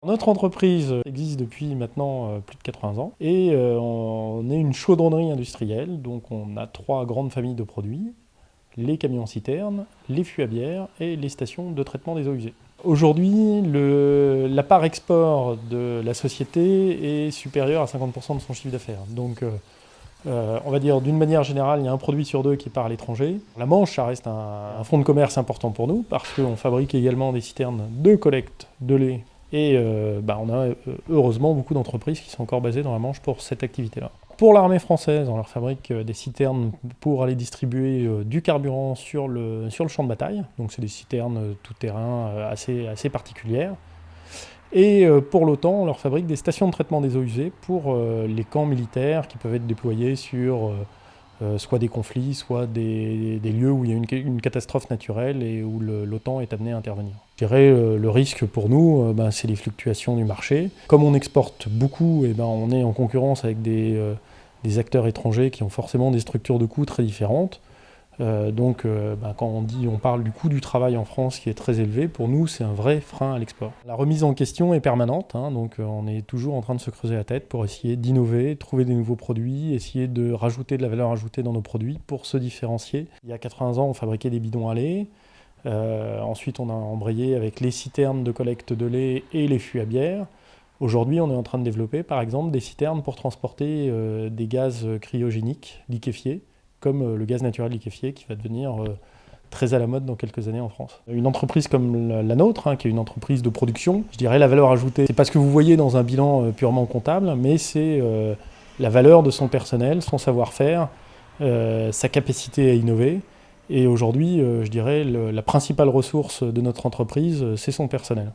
Notre entreprise existe depuis maintenant plus de 80 ans et on est une chaudronnerie industrielle, donc on a 3 grandes familles de produits, les camions-citernes, les fûts à bière et les stations de traitement des eaux usées. Aujourd'hui, la part export de la société est supérieure à 50% de son chiffre d'affaires. Donc on va dire d'une manière générale, il y a un produit sur 2 qui part à l'étranger. La Manche, ça reste un fonds de commerce important pour nous parce qu'on fabrique également des citernes de collecte de lait. Et on a heureusement beaucoup d'entreprises qui sont encore basées dans la Manche pour cette activité-là. Pour l'armée française, on leur fabrique des citernes pour aller distribuer du carburant sur le champ de bataille. Donc c'est des citernes tout-terrain assez particulières. Et pour l'OTAN, on leur fabrique des stations de traitement des eaux usées pour les camps militaires qui peuvent être déployés sur soit des conflits, soit des lieux où il y a une catastrophe naturelle et où l'OTAN est amené à intervenir. Je dirais le risque pour nous, c'est les fluctuations du marché. Comme on exporte beaucoup, on est en concurrence avec des acteurs étrangers qui ont forcément des structures de coûts très différentes. Quand on parle du coût du travail en France qui est très élevé, pour nous c'est un vrai frein à l'export. La remise en question est permanente, donc on est toujours en train de se creuser la tête pour essayer d'innover, trouver des nouveaux produits, essayer de rajouter de la valeur ajoutée dans nos produits pour se différencier. Il y a 80 ans on fabriquait des bidons à lait, ensuite on a embrayé avec les citernes de collecte de lait et les fûts à bière. Aujourd'hui, on est en train de développer, par exemple, des citernes pour transporter des gaz cryogéniques liquéfiés, comme le gaz naturel liquéfié qui va devenir très à la mode dans quelques années en France. Une entreprise comme la nôtre, qui est une entreprise de production, je dirais la valeur ajoutée, c'est pas ce que vous voyez dans un bilan purement comptable, mais c'est la valeur de son personnel, son savoir-faire, sa capacité à innover. Et aujourd'hui, je dirais la principale ressource de notre entreprise, c'est son personnel.